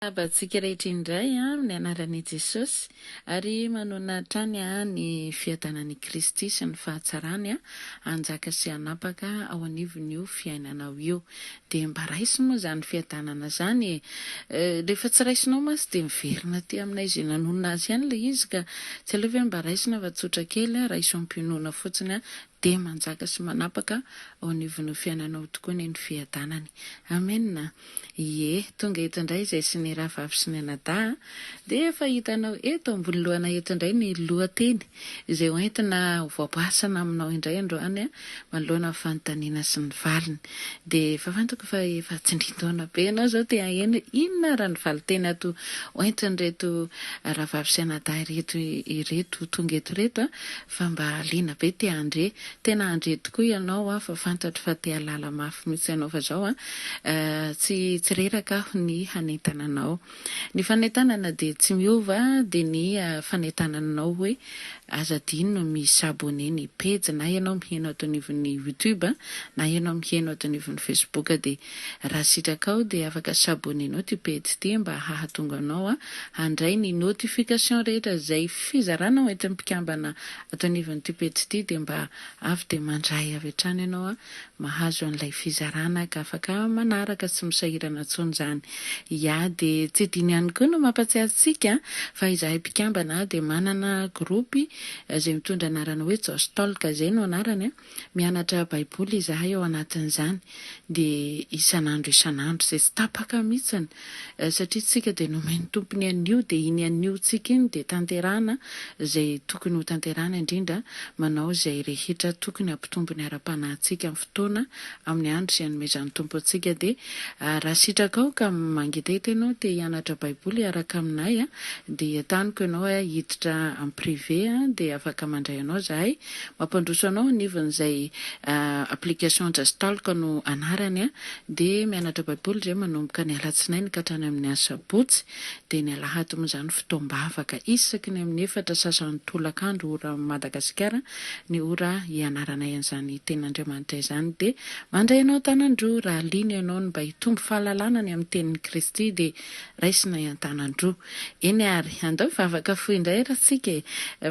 Abatsika rehetra indray ny anaran'i Jesosy ary manona trany ny fiadanan'i Kristy sy ny fahatsarany hanjaka sy hanapaka ao anivon'io fiainanao io. Dia mba raisy moa zany fiadanana zany rehefa tsy raisinao mas dia miverina ty aminay izay nanonona azy ihany ilay izy ka tsy aleo hoe mba raisina fa tsotra kely raiso ampinoana fotsiny dia manjaka sy manapaka ao anivon'io fiainanao tokoa ny fiadanany. Amen. Ie, tonga eto indray izay sy ny rahavavy sy ny anadahy dia efa hitanao eto ambony lohana eto indray ny lohateny izay hoentina voaboasana aminao indray androany manoloana fanontaniana sy ny valiny. Dia efa fantako fa efa tsindrin-taona be ianao zao te aheno inona raha ny valiteny ato hoentin'ireto rahavavy sy anadahy ireto tonga eto reto fa mba liana be te andre. Tena andre tokoa ianao fa fantatro fa te halala mafy mihitsy ianao fa zao tsy reraka aho ny hanentananao. Ny fanentanana dia tsy miova dia ny fanentananao hoe azadino no misabone ny page na ianao miheno ato anivon'ny YouTube na ianao miheno ato anivon'ny Facebook dia raha sitraka ao dia afaka sabonenao ty page ty mba hahatonga anao handray ny notification rehetra izay fizarana hoentin'ny mpikambana ato anivon'ity page ty dia mba avy dia mandray avy hatrany ianao mahazo an'ilay fizarana ka afaka manaraka sy misahirana tsony zany. Ia, dia tsy diny ihany koa no mampatsiaro antsika fa izahay mpikambana dia manana grupy izay mitondra anarana hoe Jostolka izay no anarany mianatra baiboly izahay ao anatin'izany dia isan'andro izay tsy tapaka mihitsiny satria tsika dia nomeny tompony an'io dia iny an'io tsika iny dia tanterana izay tokony ho tanterana indrindra manao izay rehetra tokony hampitombony ara-panahintsika amin'ny fotoana amin'ny andro izay hanomezan'ny tompo antsika. Dia raha sitraka ao ka mangetaheta ianao te hianatra baiboly araka aminay dia taniko ianao hiditra amin'ny privé dia afaka mandray anao zahay mampandroso anao anivon'izay application Jostolka no anarany dia mianatra baiboly zay manomboka ny alatsinainy ka hatrany amin'ny asabotsy dia ny alahady moa zany fotoam-bavaka isaky ny amin'ny 4 sasany tolakandro ora Madagasikara ny ora hianaranay an'izany ten'Andriamanitra izany. Dia mandray anao tanandro raha liana ianao ny mba hitombo fahalalana ny amin'ny tenin'ny Kristy dia raisina ian-tanandro. Eny ary andao vavaka fohy indray ratsika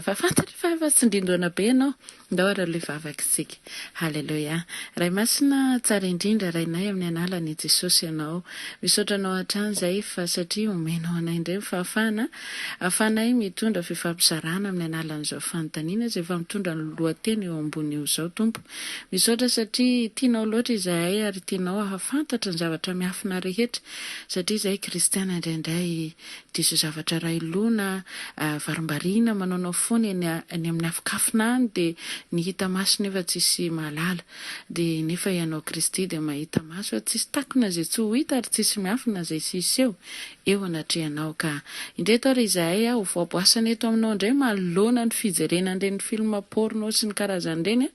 fa fantatra fa efa tsindrin-doana be ianao ndao ara le vavaka isika. Halleluja. Ray masina tsara indrindra rainay amin'ny analan'i Jesosy ianao misaotra anao hatrany zay fa satria omenao anay indray fahafahana ahafahanay mitondra fifampizarana amin'ny analan'izao fanontaniana izay efa mitondra ny lohateny eo ambony eo izao tompo. Misaotra satria tianao loatra izahay ary tianao ahafantatra ny zavatra miafina rehetra satria izahay kristiana indraindray diso zavatra ray lona varimbarina manaonao foana ny amin'ny afokafina any dia ny hita maso nefa tsisy mahalala dia nefa ianao Kristy dia mahita maso tsisy takona izay tsy ho hita ary tsisy miafina izay siseho eo anatrehanao ka indreto ary izahay ho voaboasana eto aminao indray manoloana ny fijerena ireny film porno sy ny karazan'ireny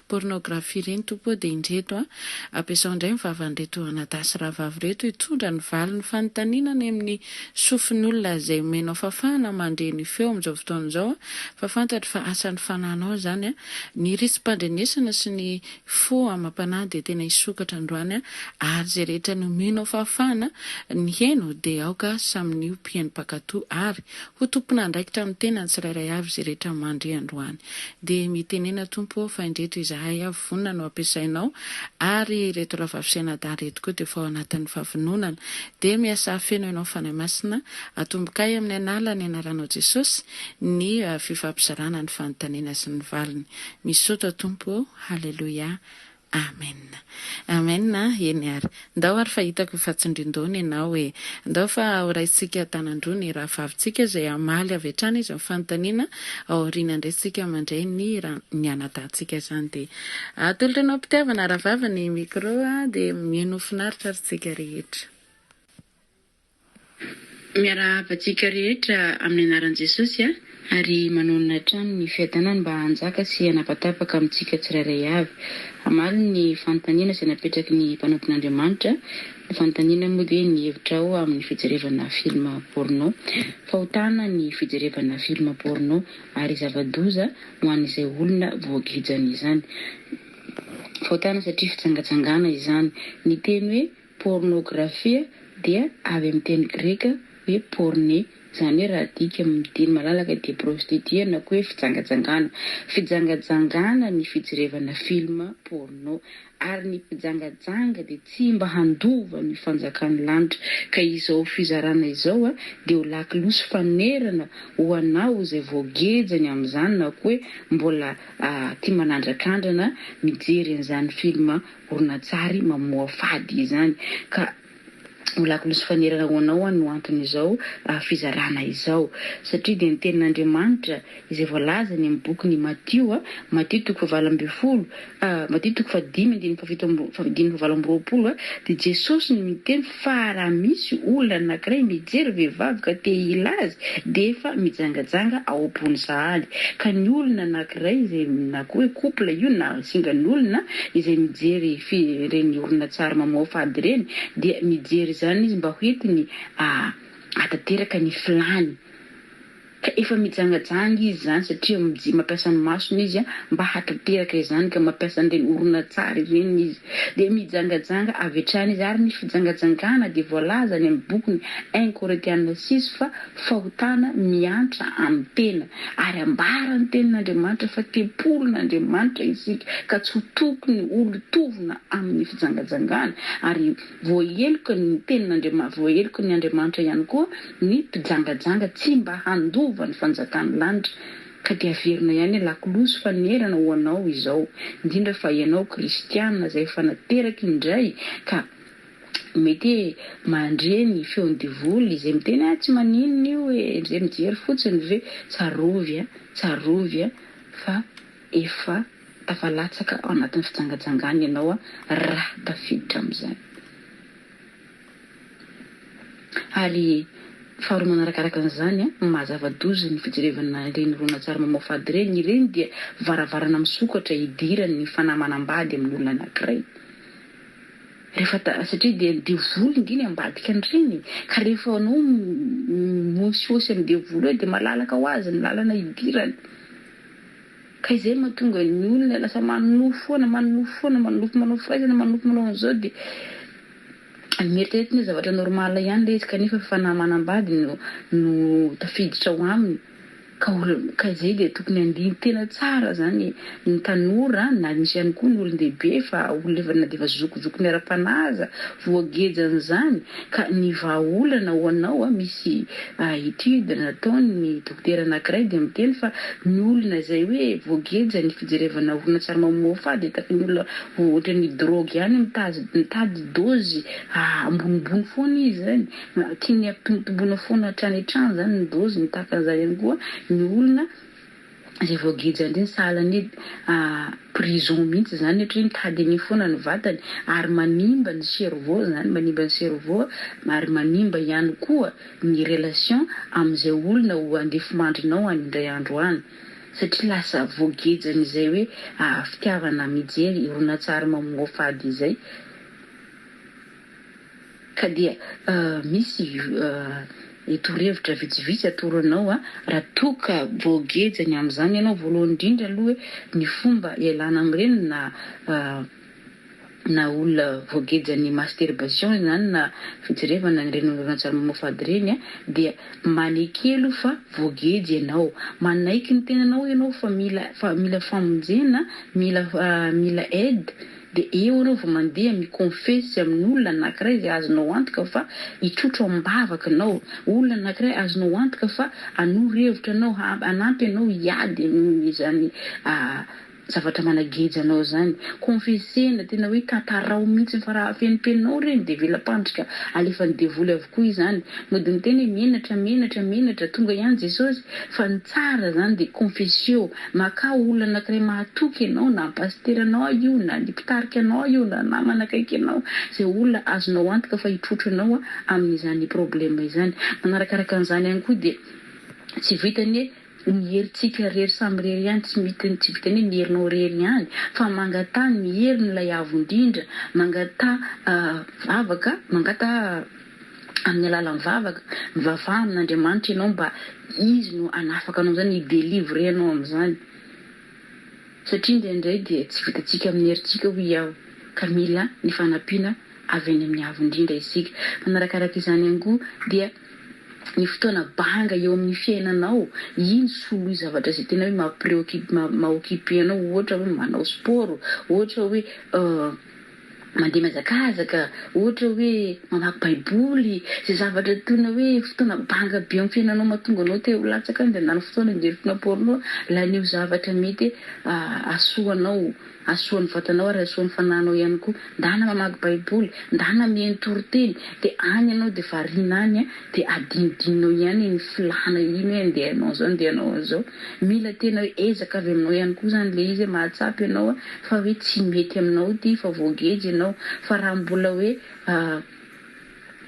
pornografia ireny tompo dia indreto ampiasao indray mivavandreto anadasy rahavavy reto hitondra ny valiny fanontaniana ny amin'ny sofin'ny olona izay menao fafana mandre ny feo amin'izao fotoana izao fa fantatra fa asan'ny fananao zany ny risim-pandrenesana sy ny fo amam-panahy dia tena hisokatra androany ary izay rehetra no menao fafana ny heno dia aoka samin'io mpihaino mpakatoa ary ho tompona andraikitra amin'ny tena ny tsirairay avy izay rehetra mandre androany. Dia mitenena tompo fa indreto izahay vonona no ampiasainao ary reto rahavavy sy anadahy reto koa dia efa ao anatin'ny fahavononana dia miasa feno ianao fanahy masina atombokay amin'ny analany anaranao Jesosy ny fifampizarana ny fanontaniana sy ny valiny. Misaotra tompo. Halleluja. Amen. Amen. Eny ary ndao ary fa hitako fa tsindrin-doana ianao hoe ndao fa horaintsika tanandro ny rahavavitsika izay amaly avy hatrany izy amin'ny fanontaniana aoriana indraintsika mandray ny anadahintsika izany dia atolotra anao mpitiavana rahavava ny micro dia mihaino finaritra ary tsika rehetra. Miarahabantsika rehetra amin'ny anaran'i Jesosy ary manonona trano ny fiadanany mba hanjaka sy hanapatapaka amintsika tsirairay avy. Amaly ny fanontaniana izay napetraky ny mpanompon'Andriamanitra. Ny fanontaniana moa dia ny hevitra ao amin'ny fijerevana film porno. Fahotana ny fijerevana film porno ary zava-doza ho an'izay olona voagijana izany. Fahotana satria fitsangatsangana izany. Ny teny hoe pornografia dia avy amin'ny teny greka hoe porné zany hoe raha dika amin'ny teny malalaka dia prostituée na koa hoe fijangajangana ny fijirevana film porno ary ny mpijangajanga dia tsy mba handova ny fanjakan'ny lanitra ka izao fizarana izao dia ho lakilosy fanerana ho anao izay voagejany amin'izany na koa hoe mbola tia manandrak'andrana mijery an'izany film horonatsary mamoha fady izany ka ho lakilosy fanerana ho anao no anton'izao fizarana izao satria dia ny tenin'Andriamanitra izay voalaza ny amin'ny boky ny Matio Matio 7:20 Matio 5:7-7 dia Jesosy no miteny fa raha misy olona anankiray mijery vehivavy ka te hilaza dia efa mijangajanga ao am-pony sahady ka ny olona anankiray izay na koa hoe couple io na singan'ny olona izay mijery reny horonatsary mamoha fady reny dia mijery zany izy mba hoetiny atateraka ny filany ka efa mijangajanga izy zany satria mampiasa ny masony izy mba hatateraka izany ka mampiasa an'ireny horonatsary ireny izy dia mijangajanga avy hatrany izy ary ny fijangajangana dia voalaza any amin'ny bokiny 1 Korintiana 6 fa fahotana miantra amin'ny tena ary ambara ny tenin'Andriamanitra fa tempolon'Andriamanitra isika ka tsy ho tokony olo-tovina amin'ny fijangajangana ary voaheloka ny tenin'Andriamanitra voaheloka ny Andriamanitra ihany koa ny mpijangajanga tsy mba handova ny fanjakan'ny lanitra ka dia averina ihany lakilosy fanerana ho anao izao indrindra fa ianao kristianina izay fanateraka indray ka mety mandreny feon-divoly izay miteny tsy maninona io izay mijery fotsiny ve tsarovy fa efa tafalatsaka ao anatin'ny fijangajangana ianao raha tafiditra amin'izany ary faharoa manarakaraka an'izany mazava-dozy ny fijerevana ireny horonatsary mamoha fady ireny ireny dia varavarana misokatra hidirany ny fanamanam-bady amin'ny olona anankiray rehefa satria dia devoly indriny ambadika an'ireny ka rehefa anao mosiosy amin'ny devoly dia malalaka ho azy ny lalana hidirany ka izay mahatonga ny olona lasa manofo manao firaisana manofo manao an'izao dia mieritreretiny zavatra normala ihany ilay izy kanefa fanamanam-bady no tafiditra ao aminy ka izay dia tokony andiny tena tsara zany ny tanora na misy ihany koa ny olon-dehibe fa olona efa na dia efa zokozokony ara-panaza voagejan'izany ka ny vahaolana ho anao misy étude nataony dokotera anankiray dia miteny fa ny olona izay hoe voageja ny fijerevana horonatsary mamoha fady taka ny olona ohatran'ny drogue ihany mitady dozy ambonimbony foana izy zany tiany ampitombotombona foana hatrany hatrany zany ny dozy mitaka an'izany ihany koa ny olona izay voageja andreny sahalan'ny prison mihitsy zany ohatra mitady any foana ny vatany ary manimba ny cerveau zany manimba ny cerveau ary manimba ihany koa ny relation amin'izay olona ho andefy mandrinao any indray andro any satria lasa voagejany izay hoe fitiavana mijery horonatsary mamoha fady izay ka dia misy itorevitra vitsivitsy atoranao raha toka voagejany amin'izany ianao voalohany indrindra aloha hoe ny fomba ialana amin'ireny na olona voagejany masturbation zany na fijerevana ireny horonatsary mamoha fady ireny dia manekelo fa voagejy ianao manaiky ny tenanao ianao fa mila famonjena mila aide dia eo anao vao mandeha miconfesse amin'ny olona anankiray izay azonao antoka fa hitrotro ambavakanao olona anankiray azonao antoka fa hanoro-hevitra anao hanampy anao hiady izany zavatra managejanao zany confessena tena hoe tantarao mihitsy fa raha fenipeninao reny dia velam-pandrika alefa ny devoly avokoa izany mody miteny menatra tonga ihany Jesosy fa ny tsara zany dia confessio maka olona anankiray mahatoky ianao na pasteranao io na ny mpitarika anao io na namana akaiky ianao izay olona azonao antoka fa hitrotro anao amin'izany problema izany manarakaraka an'izany ihany koa dia tsy vitany miherintsika rery samy rery ihany tsy vitany miherinao rery ihany fa mangata miheriny ilay avo indrindra mangata amin'ny alalan'ny vavaka mivavaha amin'Andriamanitra ianao mba izy no anafaka anao zany hidelivre anao amin'izany satria indraindray dia tsy vitantsika amin'ny herintsika ho iaho ka mila ny fanampiana avy any amin'ny avo indrindra isika manarakaraka izany ihany koa dia ny fotoana banga eo amin'ny fiainanao, iny solo zavatra izay tena hoe maokipe anao, ohatra hoe manao sport, ohatra hoe mandeha mazakazaka, ohatra hoe mamaky baiboly, zay zavatra tona hoe fotoana banga be amin'ny fiainanao mahatonga anao te ho latsaka ny andany fotoana anjery fona-porno, lanio zavatra mety asoanao, asoan'ny vatanao ary asoan'ny fananao ihany koa. Ndana mamaky baiboly, ndana mihaino toriteny, de any ianao de variana any de adinodinonao ihany ny filana iny hoe andehanao zao andehanao an'izao. Mila tena hoe ezaka avy aminao ihany koa zany le izy mahatsapy ianao fa hoe tsy mety aminao ty fa voagegy ianao, fa raha mbola hoe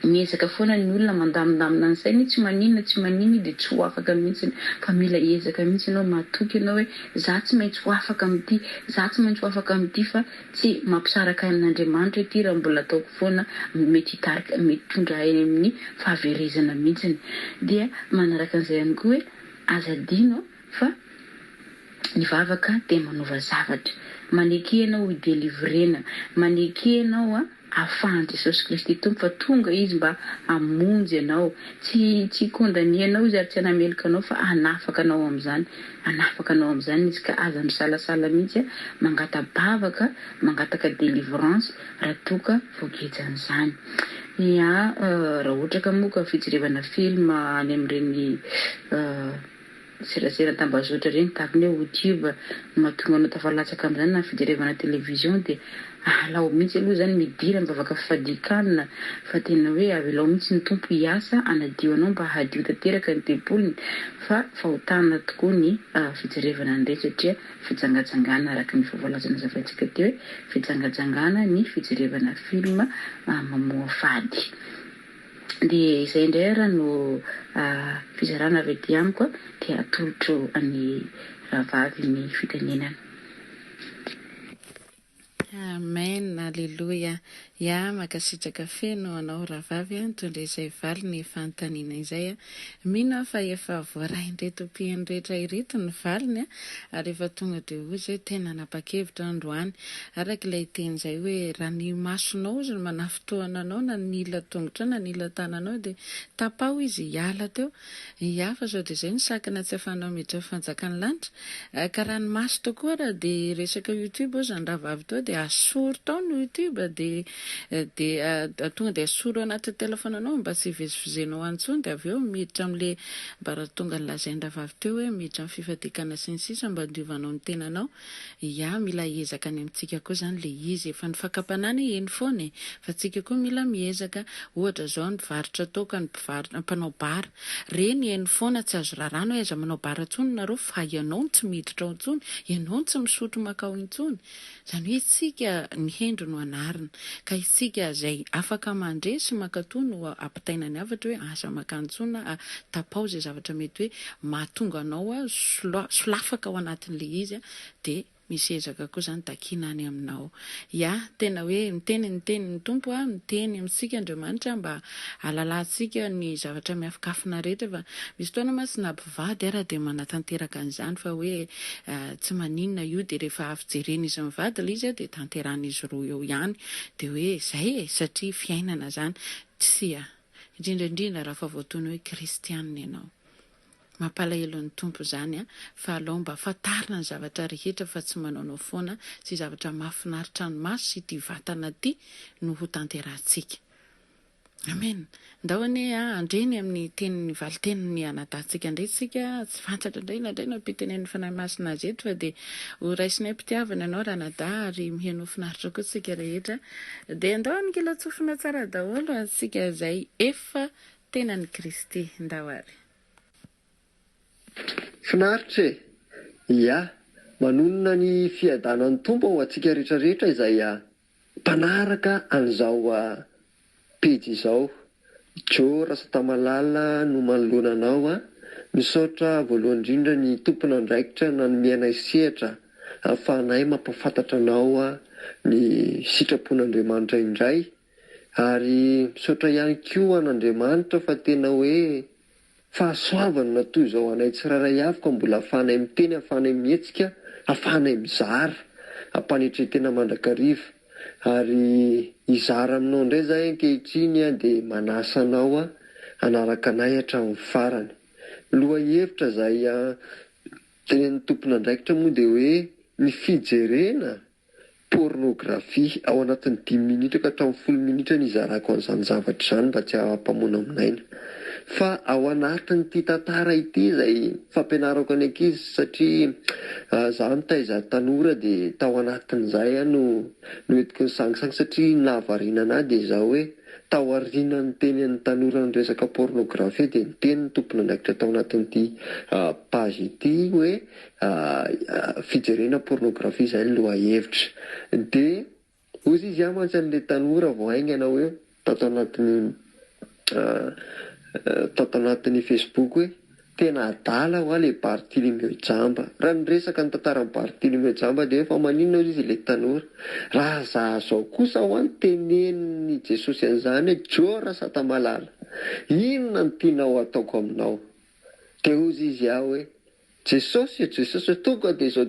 miezaka foana ny olona mandamindamina ny sainy tsy maninona de tsy ho afaka mihitsy, fa mila ezaka mihitsy ianao matoky ianao hoe za tsy maintsy ho afaka amin'ity, za tsy maintsy ho afaka amin'ity, fa tsy mampisaraka amin'Andriamanitra ity raha mbola ataoko foana mety hitarika, mety tondra eny amin'ny fahaverezana mihitsy. Dia manaraka an'izay ihany koa hoe azadino fa ny vavaka dia manova zavatra, maneky ianao hidelivrena, maneky ianao ahafahan'i Jesosy Kristy tompo fa tonga izy mba hamonjy ianao, tsy kondanie anao izy ary tsy hanamelika anao fa hanafaka anao amin'izany izy ka aza misalasala mihitsy mangatabavaka, mangataka délivrance raha toka voagejan'izany. Ya, raha ohatra ka moa ka fijerevana film any amin'ireny serasera tambazotra reny tahaka ny hoe YouTube mahatonga anao tafalatsaka amin'izany na fijerevana televizion dia alao mihitsy aloha zany midira mivavaka fifadikanina fa tena hoe avelao mihitsy ny tompo hiasa anadio anao mba hadio tanteraka ny deboliny, fa fahotana tokoa ny fijerevana an'ireny satria fijangajangana araka ny voavolazana zavantsika teo hoe fijangajangana ny fijerevana film mamoa fady. Dia izay indray raha no fizarana avy aty amiko dia atolotro any rahavavy ny fitenenana. Amen, alleluia. Ya, makasitraka feno anao rahavavy nitondra izay valy ny fanontaniana izay. Mino fa efa voaraindreto piany rehetra ireto ny valiny ary efa tonga dia ozy hoe tena nanapa-kevitra androany. Araka ilay teny izay hoe raha ny masonao ozy no manafitoana anao na nila tongotra na nila tananao dia tapao izy hiala teo. Ya, fa sao dia izay ny sakana tsy ahafahanao miditra fanjakan'ny lanitra. Ka raha ny maso tokoa raha dia resaka YouTube ozy ny rahavavy teo dia asoro tao ny YouTube dia tonga dia asoro anaty telefonanao mba tsy hivezivezenao antsony, dia avy eo miditra amin'ilay mba tonga ny lazain'ny rahavavy teo hoe miditra amin'ny fifadikana sy ny sisa mba diovanao ny tenanao. Ya, mila ezaka any amintsika koa zany le izy, efa ny fakapanany eny foana fa tsika koa mila miezaka. Ohatra zao ny varotra toka ny mpanao bara reny eny foana, tsy azo rarano hoe aza manao bara intsony nareo fa ianao tsy miditra ao intsony, ianao tsy misotro makao intsony. Zany hoe isika ny hendro no anarina, ka isika izay afaka mandresy makatoa no ampitaina ny havatra hoe aza makantsona tapao izay zavatra mety hoe mahatonga anao solafaka ao anatin'ilay izy dia misy ezaka koa zany takina any aminao. Ya, tena hoe miteny ny tompo miteny amintsika Andriamanitra mba halalantsika ny zavatra miafakafina rehetra, fa misy fotoana ma tsy nampivady ara dia manatanteraka an'izany fa hoe tsy maninona io dia rehefa avy jerena izy mivady ilay izy dia tanteran'izy roa eo ihany dia hoe izay satria fiainana zany tsy indrindraindrindra raha fa voatoana hoe kristianina ianao. Mampalahelo ny tompo zany fa alao mba fantarina ny zavatra rehetra fa tsy manaonao foana sy zavatra mahafinaritra ny maso sy ity vatana ity no ho tanterantsika. Amen. Ndahoany andreny amin'ny tenin'ny valiteniny anadahntsika indray tsika, tsy fantatra indray na pitenen'ny fanahy masina azy eto fa dia ho raisinay mpitiavana ianao raha nadahy ary mihaino finaritra koa tsika rehetra. Dia ndahoany kila tsofina tsara daholo antsika izay efa tenan'ny Kristy ndahoary. Finaritra ya, manonona ny fiadanan'ny tompo ho antsika rehetrarehetra izay mpanaraka an'izao pejy izao. Jo Rasatamalala no manoloana anao misaotra voalohany indrindra ny tompona andraikitra nanomianay sehatra ahafahanay mampafantatra anao ny sitrapon'Andriamanitra indray, ary misaotra ihany koa an'Andriamanitra fa tena hoe fahasoavana natoy izao anay tsiraray avy ka mbola ahafahanay miteny, ahafahanay mihetsika, ahafahanay mizara ampanetretena mandrakariva. Ary izara aminao indray zay ankehitriny dia manasa anao anaraka anay hatramin'ny farany. Loha hevitra izay tenen'ny tompona andraikitra moa dia hoe ny fijerena pornografia ao anatin'ny 10 minitra ka hatramin'ny 10 minitra ny izarako an'izany zavatra izany mba tsy hampamono aminaina. Fa ao anatin'ity tantara ity izay fampianarako ny ankizy satria izaho mitaiza tanora dia tao anatin'izay no entiko ny sangisangy satria nahavariana anahy dia izao hoe tao aorianany teny amin'ny tanora ny resaka pornografia dia ny teny ny tompona andraikitra tao anatin'ity page ity hoe fijerena pornografia izay ny lohahevitra. Dia ozy izy mantsy an'ilay tanora vao aingana hoe tato anatin'ny Facebook hoe tena adala ho ilay Barthélemy Jamba. Raha ny resaka ny tantaran'ny Barthélemy Jamba dia efa maninona izy ilay tanora. Raha zaho zao kosa ho any teneniny Jesosy an'izany hoe jora satamalala, inona ny tianao ataoko aminao? Dia ozy izy aho hoe Jesosy tonga dia izao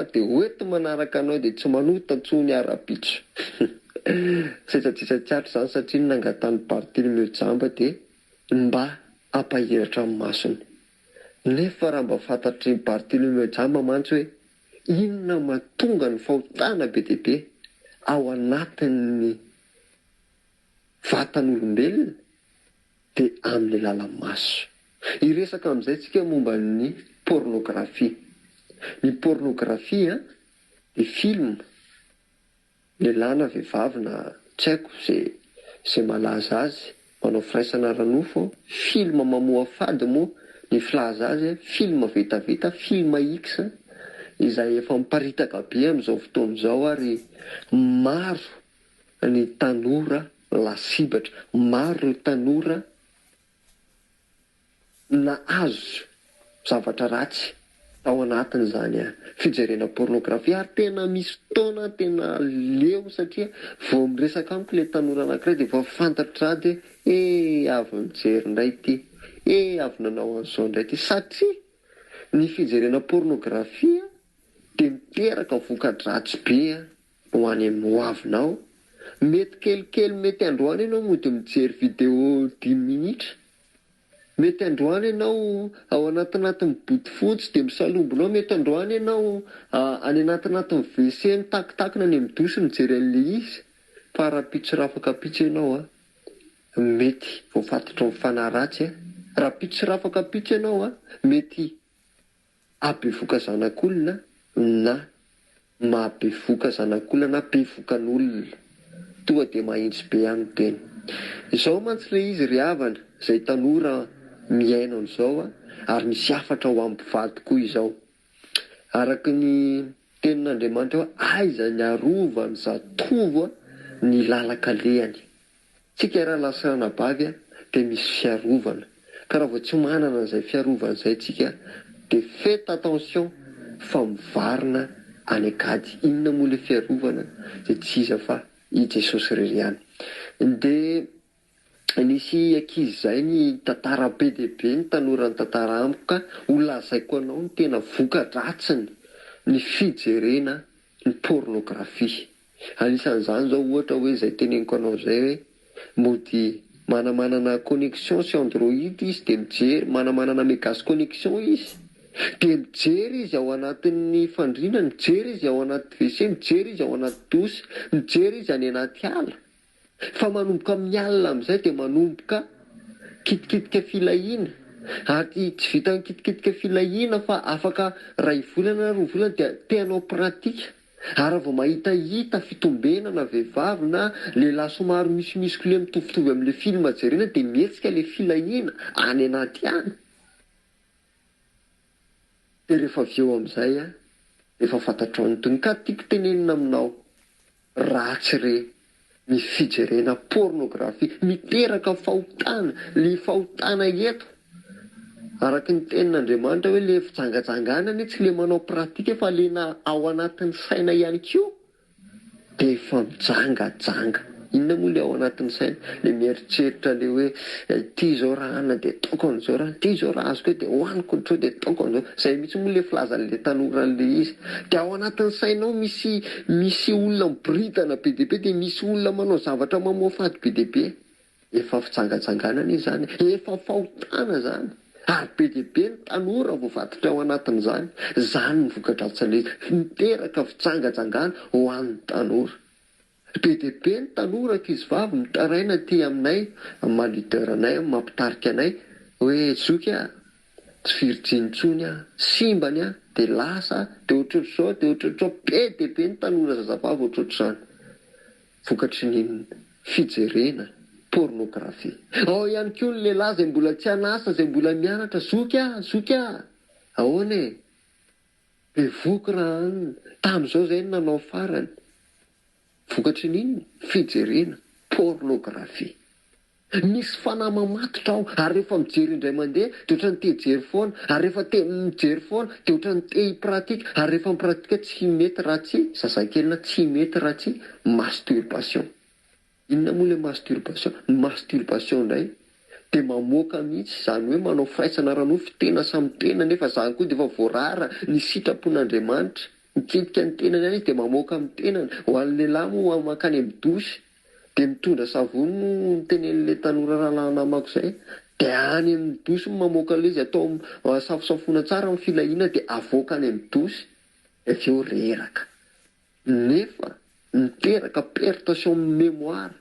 dia hoeto manaraka anao dia tsy manota ntsony ara-pitso. Tsetsatsiatra izany satria nangatany Barthélemy Jamba dia mba hampahiratra amin'ny masony. Nefa raha mba fantatry Barthélemy Jamba mantsy hoe inona mahatonga ny fahotana be dia be ao anatin'ny vatan'olombelona dia amin'ny lalam-maso. Iresaka amin'izay tsika momba ny pornografia. Ny pornografia dia film. Lehilahy na vehivavy na tsy haiko izay malaza azy manao firaisana ranofo, film mamoha fady moa ny filaza azy, film vitavita, film X izay efa miparitaka be amin'izao fotoana izao ary maro ny tanora lasibatra, maro ny tanora nahazo zavatra ratsy ao anatin'izany fijerena pornografia ary tena misy fotoana tena leo satria vao miresaka amiko ilay tanora anankiray dia vao fantatra dia avy mijery indray ity, avy nanao an'izao indray ity satria ny fijerena pornografia dia miteraka voka-dratsy be ho any amin'ny hoavinao. Mety kelikely mety androany ianao moa dia mijery vidéo 10 minitra. Mety androany ianao ao anatin'ny boty fotsy dia misalombonao. Mety androany ianao any anatin'ny WC mitakina any amin'ny dosy mijery an'ilay izy. Fa raha pitso rafaka pitso ianao mety vao fantatro ny fanaratsy. Raha pitso rafaka pitso ianao mety habevoka zanak'olona na mahabevoka zanak'olona na bevokan'olona. Tonga dia mahitsy be any teny. Izao mantsy ilay izy ry havana izay tanora miaina an'izao ary misy hafatra ho am-pivady koa izao. Araka ny tenin'Andriamanitra hoe aiza ny arovany zatovo ny lalakalehany. Tsika raha lasana bavy dia misy fiarovana. Ka raha vao tsy manana an'izay fiarovana izay tsika dia faites attention fa mivarina any akady. Inona moa ilay fiarovana dia tsy iza fa i Jesosy irery ihany. Dia nisy ankizy izay ny tantara be dia be ny tanora ny tantara amiko ka holazaiko anao ny tena voka-dratsiny ny fijerena ny pornografia. Anisan'izany izao ohatra hoe izay teneniko anao izay hoe mody manamanana connexion sy Android izy dia mijery, manamanana mégas connexion izy dia mijery izy ao anatin'ny fandriana, mijery izy ao anaty WC, mijery izy ao anaty dosy, mijery izy any anaty ala. Fa manomboka amin'ny alina amin'izay dia manomboka kitikitika filahiana. Ary tsy vita ny kitikitika filahiana fa afaka ray volana na 2 volana dia teanao pratika. Ary vao mahitahita fitombenana vehivavy na lehilahy somary misy misikle mitovitovy amin'ilay film jerena dia mihetsika ilay filahiana any anaty any. Dia rehefa avy eo amin'izay efa fantatrao ny tony ka tiako tenenina aminao ratsy re ny fijerena pornografia miteraka fahotana, le fahotana eto. Araka ny tenin'Andriamanitra hoe le fijangajangana tsy le manao pratika fa le ao anatin'ny saina ihany koa dia efa mijangajanga. Inona moa le ao anatin'ny saina? Le mieritreritra le hoe ity izao raha anona dia taoko an'izao raha, ity izao raha azoko dia hoaniko nytro dia taoko an'izao. Izay mihitsy moa le filazan'ilay tanora an'ilay izy. Dia ao anatin'ny sainao misy olona miboridana be dia be dia misy olona manao zavatra mamoha fady be dia be. efa fitsangatsanganana izy zany, efa fahotana zany, ary be dia be ny tanora voafatotra ao anatin'izany. Zany ny voka-dratsiny miteraka fitsangatsangana ho an'ny tanora. Be dia be ny tanora ankizy vavy mitaraina aty aminay, amin'ny malideuranay, amin'ny mampitarika anay hoe zoky a, tsy virijinitsony a, simbany a, dia lasa, dia ohatrohatr'izao, dia ohatrohatr'izao. Be dia be ny tanora zazavavy ohatrohatr'izany. Vokatry ny fijerena pornografia. Ao ihany koa ny lehilahy izay mbola tsy hanasa, izay mbola mianatra, zoky a, zoky a. Ahoana e? Bevoky raha anina. Tamin'izao izay no nanao farany. Vokatry n'inona? Fijerena pornografia. Misy fanahy mamatotra ao, ary rehefa mijery indray mandeha dia ohatran'ny te hijery foana, ary rehefa te mijery foana dia ohatran'ny te hipratika, ary rehefa mipratika tsy mety raha tsy zazankelina, tsy mety raha tsy masturbation. Inona moa ilay masturbation? Masturbation indray dia mamoaka mihitsy, izany hoe manao firaisana ranofy tena samy tena, nefa izany koa dia efa voarara ny sitrapon'Andriamanitra. Miketika ny tenany ihany izy dia mamoaka amin'ny tenany. Ho an'ny lehilahy moa makany amin'ny dosy dia mitondra savony no tenen'ilay tanora rahalahy namako izay, dia any amin'ny dosy mamoaka ilay izy, atao safosafona tsara amin'ny filahiana dia avoaka any amin'ny dosy. Avy eo reraka. Nefa miteraka pertation mémoire,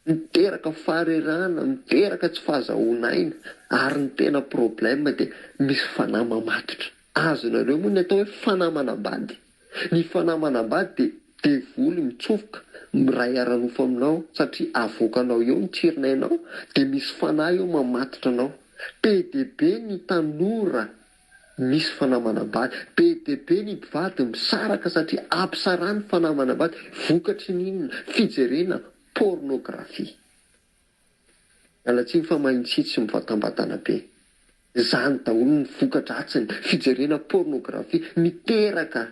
miteraka faharerana, miteraka tsy fahazahoana aina, ary ny tena problème dia misy fanahy mamatotra. Azonareo moa ny atao hoe fanahy manambady. Ny fanahy manambady dia devoly mitsofoka, miray ara-nofo aminao satria avoakanao eo ny tsironainao, dia misy fanahy eo mamatotra anao. Be dia be ny tanora misy fanahy manambady, be dia be ny mpivady misaraka satria ampisarany fanahy manambady. Vokatry n'inona? Fijerena pornografia. Alatsiny fa mahintsitsy sy mivatambatana be. Izany daholo ny voka-dratsiny fijerena pornografia, miteraka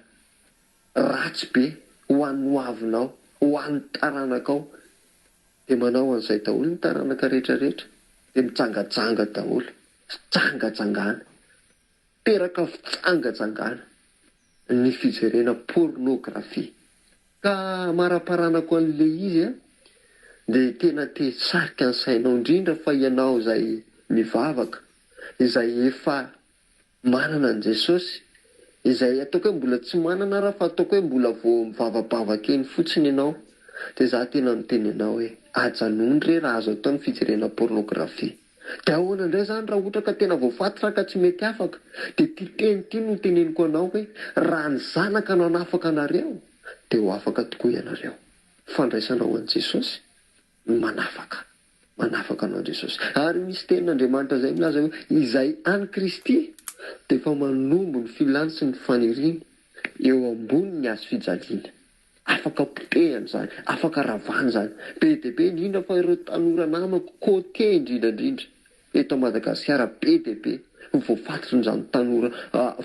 ratsy be ho an'ny hoavinao, ho an'ny taranakao. Dia manao an'izay daholo ny taranaka rehetrarehetra, dia mitsangajanga daholo, fitsangatsangana, teraka fitsangatsangana ny fijerena pornografia. Ka maraparanako an'ilay izy dia tena te sarika ny sainao indrindra fa ianao izay mivavaka, izay efa manana an' Jesosy, izay ataoko hoe mbola tsy manana raha fa ataoko hoe mbola vao mivavabavaka eny fotsiny ianao, dia za tena miteny ianao hoe ajanony re raha azo atao ny fijerena pornografia. Dia ahoana indray zany raha ohatra ka tena voafatotra ka tsy mety afaka, dia ty teny ty no teneniko anao hoe raha ny zanaka no hanafaka anareo dia ho afaka tokoa ianareo. Fandraisanao an'i Jesosy manafaka anao an'i Jesosy. Ary misy tenin'Andriamanitra izay milaza hoe izay any Kristy dia efa manombo ny filany sy ny faniriana eo ambony ny hazo fijaliana. Afaka potehany izany, afaka ravana izany. Be dia be indrindra fa ireo tanora namako côté indrindrandrindra eto Madagasikara, be dia be voafatotry n'izany tanora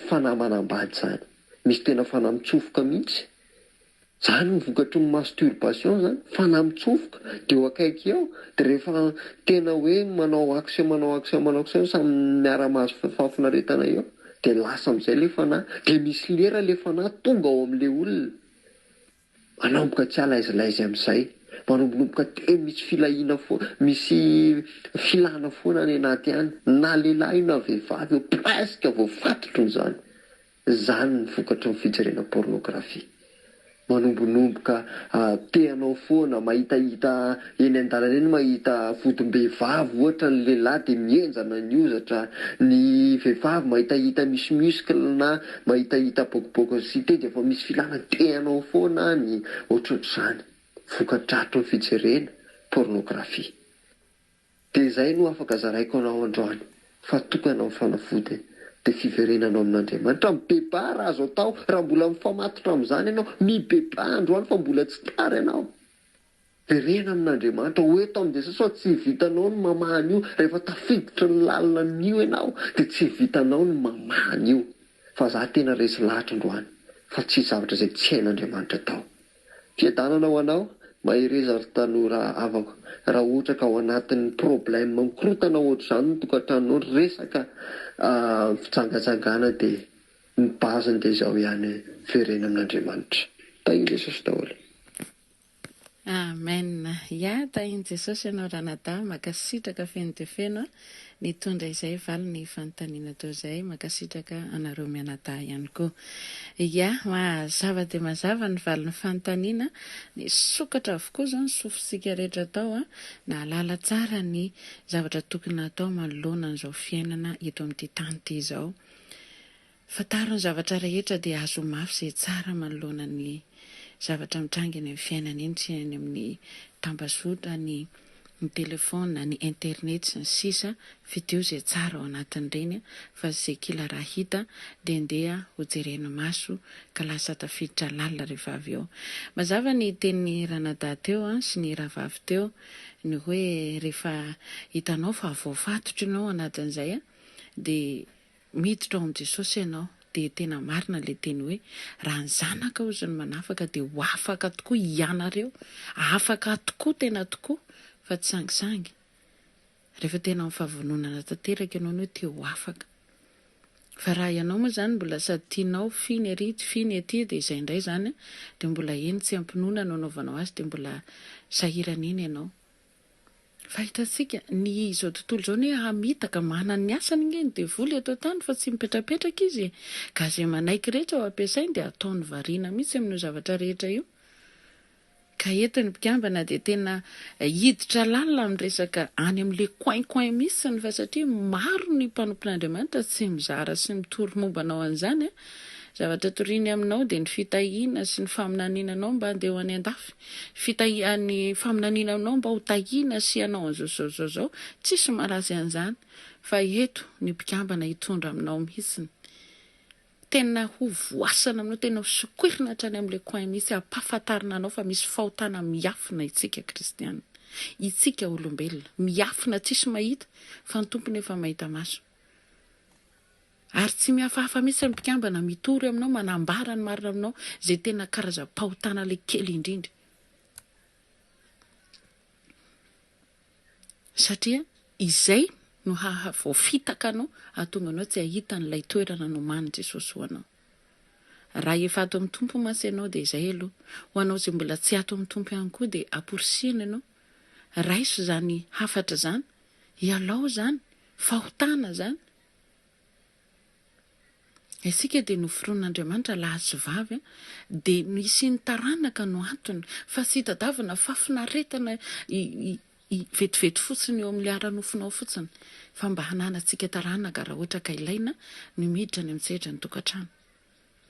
fanahy manambady izany. Misy tena fanahy mitsofoka mihitsy. Izany ny vokatry ny masturbation izany, fanahy mitsofoka dia eo akaiky eo, dia rehefa tena hoe manao action samy miara-mahazo fahafinaretana eo, dia lasa amin'izay ilay fanahy, dia misy lera ilay fanahy tonga ao amin'ilay olona. Manomboka tsy alaizilaizy amin'izay, manomboka te misy filahiana foana, misy filana foana any anaty any, na lehilahy na vehivavy eo presque voafatotro n'izany. Izany ny vokatry ny fijerena pornografia. Manombonomboka te anao foana, mahitahita eny an-dalana eny, mahita fotom-behivavy ohatra ny lehilahy dia mienjana ny ozatra, ny vehivavy mahitahita misy muscle na mahitahita bokoboko sy te dia efa misy filana te anao foana ny ohatrohatr'izany. Vokatratro ny fijerena pornografia. Dia izay no afaka zaraiko anao androany, fa tokony anao fanafody dia fiverenanao amin'Andriamanitra. Mibeba raha azo atao, raha mbola mifamatotra amin'izany ianao, mibeba androany fa mbola tsy tara ianao. Verena amin'Andriamanitra, ho eto amin'i Jesosy fa tsy vitanao ny mamaha an'io. Rehefa tafiditra ny lalina an'io ianao dia tsy vitanao ny mamaha an'io. Fa za tena resy lahatra androany, fa tsy zavatra izay tsy hain'Andriamanitra tao. Fiadanana ho anao, mahereza ry tanora havako, raha ohatra ka ao anatin'ny problème mikorotana ohatr'izany ny tokantranonao, resaka fitsangatsangana dia ny baziny dia izao ihany, verena amin'Andriamanitra. Tahiry Jesosy daholo. Amen. Ia tahiny Jesosy ianao ranadahy makasitraka feno dia feno nitondra izay valy ny fanontaniana tao izay makasitraka anareo mianadahy ihany koa. Ia, mazava dia mazava ny valy ny fanontaniana ny sokatra avokoa izao ny sofisika rehetra tao na halala tsara ny zavatra tokony atao manoloana an'izao fiainana eto amin'ity tany ity izao. Fataro ny zavatra rehetra dia azo mafy izay tsara manoloana ny zavatra mitranga ny fiainana eny sy any amin'ny tambazotra, ny telefona, ny internet sy ny sisa fideo izay tsara ao anatin'ireny fa izay kila raha hita dia andeha ho jerena maso ka lasa tafiditra lalina rehefa avy eo. Mazava ny teny ranadahy teo sy ny rahavavy teo ny hoe rehefa hitanao fa voafatotra ianao anatin'izay dia miditra ao amin'i Jesosy ianao. Dia tena marina ilay teny hoe raha ny zanaka ozy ny manafaka dia ho afaka tokoa ianareo, afaka tokoa tena tokoa fa tsy sangisangy. Rehefa tena amin'ny fahavononana tanteraka ianao no te ho afaka. Fa raha ianao moa izany mbola sady tianao finy ery finy ety dia izay indray izany dia mbola eny tsy ampinoana no anaovanao azy dia mbola sahirana eny ianao. Fa hitantsika ny izao tontolo izao ny hamitaka manana ny asany ngeny dia voly eto tany fa tsy mipetrapetraka izy. Ka izay manaiky rehetra ao ampiasainy dia ataony variana mihitsy amin'io zavatra rehetra io. Ka eto ny mpikambana dia tena hiditra lalina amin'ny resaka any amin'ilay coin mihitsy fa satria maro ny mpanompon'Andriamanitra tsy mizara sy mitory mombanao an'izany. Zavatra toriany aminao dia ny fitahiana sy ny faminaninanao mba handeha ho any an-dafy. Ny faminaninanao mba ho tahiana sy hanao an'izao. Tsisy malaza an'izany. Fa eto ny mpikambana hitondra aminao mihitsy. Tena ho voasana aminao, tena ho sokoirina hatrany amin'ilay coin mihitsy hampahafantarina anao fa misy fahotana miafina itsika kristianina. Itsika olombelona. Miafina tsisy mahita fa ny tompony efa mahita maso. Ary tsy mihafahafa mihitsy ny mpikambana mitory aminao, manambara ny marina aminao izay tena karazam-pahotana ilay kely indrindra. Satria izay no voafitaka anao ahatonga anao tsy hahita n'ilay toerana noman'i Jesosy ho anao. Raha efa ato amin'ny tompo mantsy ianao dia izay aloha. Ho anao izay mbola tsy ato amin'ny tompo ihany koa dia amporisihana ianao. Raiso izany hafatra izany, hialao izany, fahotana izany. Isika dia noforoan'Andriamanitra lahy sy vavy dia misy ny taranaka no antony fa tsy hitadiavana fa finaretana vetivety fotsiny eo amin'ilay ara-nofonao fotsiny fa mba hananantsika taranaka raha ohatra ka ilaina no miditra ny amintsehatra ny tokantrano.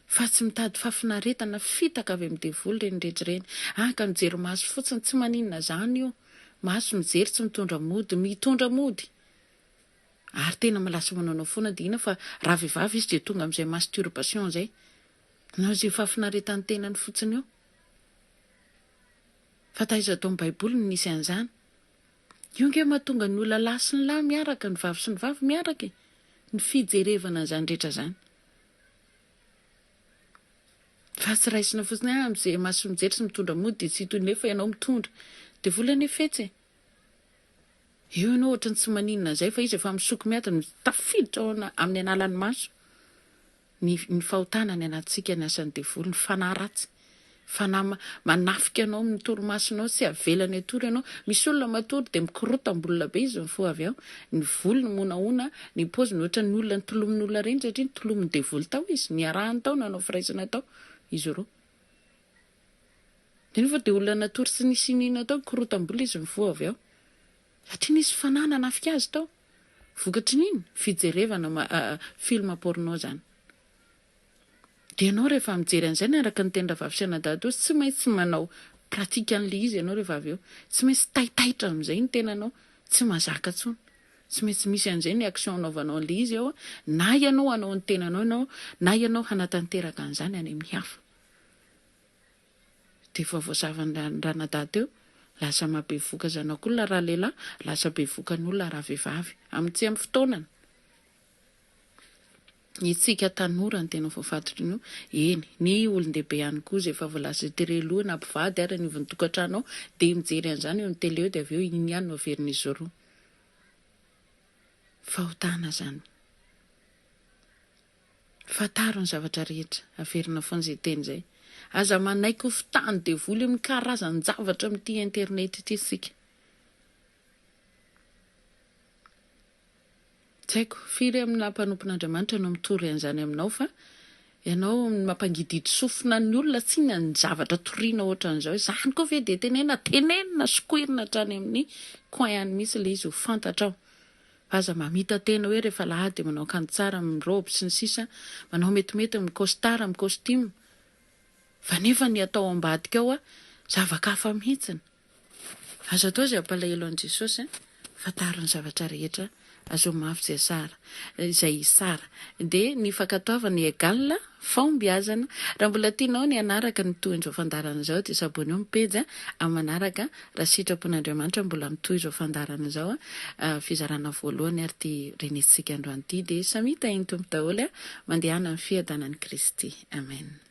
Fa tsy mitady fafinaretana fitaka avy amin'ny devoly reny rehetra ireny. Ka mijery maso fotsiny tsy maninona izany io. Maso mijery tsy mitondra mody. Ary tena malasa manao foana dia ina fa raha vehivavy izy dia tonga amin'izay masturbation izay. Nao izay fafinaretany tenany fotsiny eo. Fa taiza tao amin'ny Baiboly no nisy an'izany. Io nge mahatonga ny olona lahy sy ny lahy miaraka, ny vavy sy ny vavy miaraka. Ny fijerevana izany rehetra izany. Fa tsy raisina fotsiny amin'izay maso mijery sy mitondra mody dia tsy toy nefa ianao mitondra. Dia volana efetsy. Io ianao ohatrany tsy maninona izay fa izy efa misoko miatana tafiditra ao amin'ny analan'ny maso. Ny fahotana ny anatsika ny asan'ny devoly, ny fanahy ratsy. Manafika anao amin'ny torimasonao sy avelany atory ianao. Misy olona matory dia mikorotam-bolona be izy mifoha avy ao. Ny volony monaona, ny paoziny ohatran'ny olona ny tolomin'olona ireny satria ny tolomin'ny devoly tao izy. Ny arahany tao nanao firaisana tao izy roa. Dia nefa dia olona natory sy nisy inona tao mikorotam-bola izy mifoha avy ao. Satria nisy fanahy nanafika azy tao. Vokatry n'iny fijerevana film porno izany. Dia ianao rehefa mijery an'izay araka ny teny vavy sy anadahy tsy maintsy manao pratika an'ilay izy ianao rehefa avy eo. Tsy maintsy taitaitra amin'izay ny tenanao, tsy mazaka intsony. Tsy maintsy misy an'izay ny action anaovanao an'ilay izy ao. Na ianao hanao ny tenanao ianao, na ianao hanatanteraka an'izany any amin'ny hafa. Dia efa voazavan'ny ranadahy teo. Lasa mahabevoka zanak'olona raha lehilahy, lasa bevokan'olona raha vehivavy amin'ny fotoanany. Itsika tanora ny tena voafatotry io. Eny, ny olon-dehibe ihany koa izay efa voalaza tirelo na mpivady ary ny tokantrano dia mijery an'izany eo amin'ny tele eo dia avy eo iny ihany no averin'izy roa. Fahotana izany. Fataro ny zavatra rehetra, averina foana izay teny izay. aza manaiko fitany devoly amin'ny karazany zavatra amin'ity internet ity sika. Tsy haiko firy amina mpanompon'Andriamanitra no mitory an'izany aminao fa ianao mampangidid sofina ny olona tsy ny zavatra toriana ohatran'izao. Izany koa ve dia tenenina sokoirina hatrany amin'ny coin any mihitsy ilay izy ho fantatrao. Aza mamita tena hoe rehefa lahady dia manao akanjo tsara amin'ny robe sy ny sisa, manao metimety amin'ny costard amin'ny costume. Fa nefa ny atao ambadika ao zava-kafa mihitsiny. Azo atao izay ampalahelo an'i Jesosy, fantaro ny zavatra rehetra azo mafy izay sara. Dia ny fankatoavana égale fahombiazana. Raha mbola tianao ny anaraka ny tohin'izao fandarana izao dia sabony eo pejy amin'ny manaraka raha sitrapon'Andriamanitra mbola mitohy izao fandarana izao fizarana voalohany ary ty renentsika androany ity dia samita iny tompo daholo mandehana amin'ny fiadanan'i Kristy. Amen.